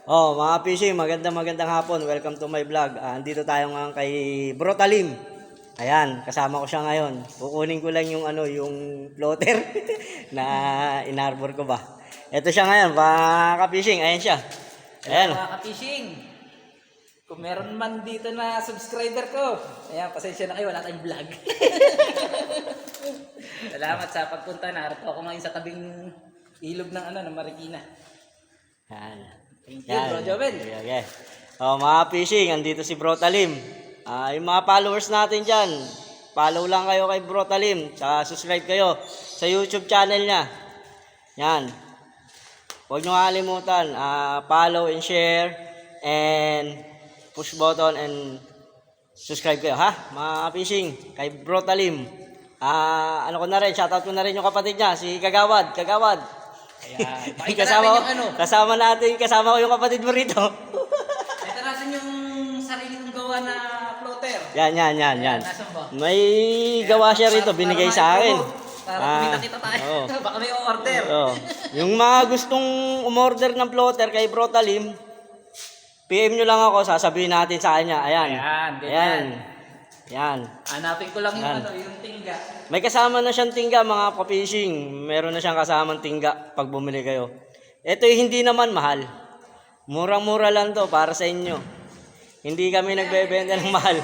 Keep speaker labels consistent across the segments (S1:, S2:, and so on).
S1: Oh, mga fishing, magandang hapon. Welcome to my vlog. Andito tayo ngayon kay Bro Talim. Ayan, kasama ko siya ngayon. Kukunin ko lang yung yung floater na inarbor ko ba. Ito siya ngayon, mga ka-fishing. Ayan siya. Ayan.
S2: Mga ka-fishing, kung meron man dito na subscriber ko, ayan, pasensya na kayo, wala tayong vlog. Salamat sa pagpunta. Narito ako ngayon sa tabing ilog ng ng Marikina.
S1: Ayan.
S2: Thank you, Bro Joel.
S1: Okay. Oh, mga fishing, andito si Bro Talim. Yung mga followers natin dyan, follow lang kayo kay Bro Talim. Tsaka subscribe kayo sa YouTube channel niya. Yan. Huwag nyo kalimutan, follow and share and push button and subscribe kayo, ha? Mga fishing, kay Bro Talim. Ano ko na rin, shoutout ko na rin yung kapatid niya, si Kagawad.
S2: Ayan.
S1: Kasama ko yung kapatid mo rito.
S2: Ito natin yung sarili kong gawa na floater.
S1: Yan.
S2: Nasaan ba?
S1: May gawa siya rito, binigay sa akin.
S2: Para kumita-kita tayo.
S1: Oo.
S2: Baka may order.
S1: Oo. Yung mga gustong umorder ng floater kay Bro Talim, PM nyo lang ako, sasabihin natin sa kanya. Ayan. Yan.
S2: Hanapin ko lang yung yung tingga.
S1: May kasama na siyang tingga, mga ka-fishing. Meron na siyang kasamang tingga pag bumili kayo. Ito hindi naman mahal. Murang-mura lang to para sa inyo. Hindi kami nagbebenta ng mahal.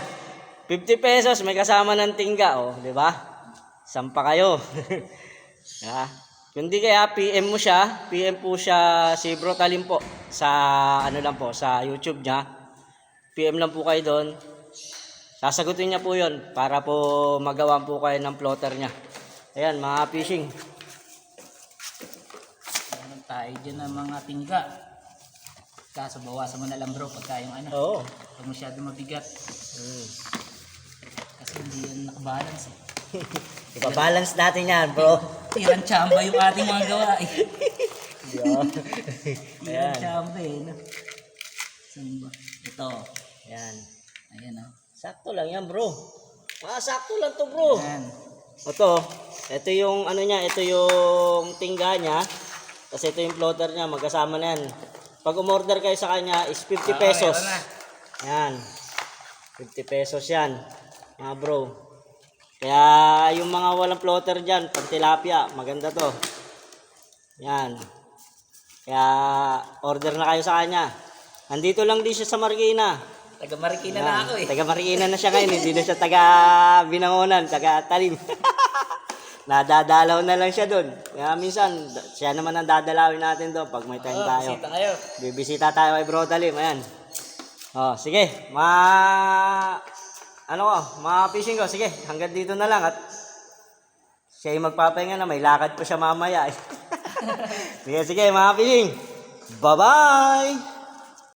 S1: 50 pesos may kasama ng tingga, oh, 'di ba? Sampa kayo. Ha? Kundi kaya PM mo siya, PM po siya si Bro Talim po sa sa YouTube niya. PM lang po kayo doon. Sasagutin niya po 'yon para po magawa po kayo ng floater niya. Ayan, mga fishing.
S2: Meron tayo dyan ng mga tingga. Kaso bawasan mo na lang, bro, pagka yung
S1: Oo.
S2: pag masyado mabigat. Kasi hindi yan nakabalance eh.
S1: Ipa-balance natin yan, bro.
S2: Tirang tsamba yung ating mga gawa eh. Tirang
S1: Ayan.
S2: tsamba eh. No? Saan ba? Ito.
S1: Ayan.
S2: Ayan o.
S1: Sakto lang yan, bro. Sakto lang to, bro.
S2: Ayan.
S1: Ito yung niya, ito yung tingga niya. Kasi ito yung floater niya, magkasama na yan. Pag umorder kayo sa kanya is 50 pesos.
S2: Meron na.
S1: Yan. 50 pesos yan, mga bro. Kaya yung mga walang floater dyan, pang tilapia, maganda to. Yan. Kaya order na kayo sa kanya. Andito lang din siya sa Marikina.
S2: Taga Marikina na ako eh.
S1: Taga Marikina na siya ngayon, hindi na siya taga Binangonan, taga Talim. Nadadalaw na lang siya doon. Kaya minsan, siya naman ang dadalawin natin doon pag may time tayo.
S2: Bisita kayo.
S1: Bibisita tayo kay Bro Talim, ayan. Sige, mga fishing ko, sige, hanggang dito na lang at siya yung magpapahinga na, may lakad pa siya mamaya. Sige, mga fishing. Bye-bye!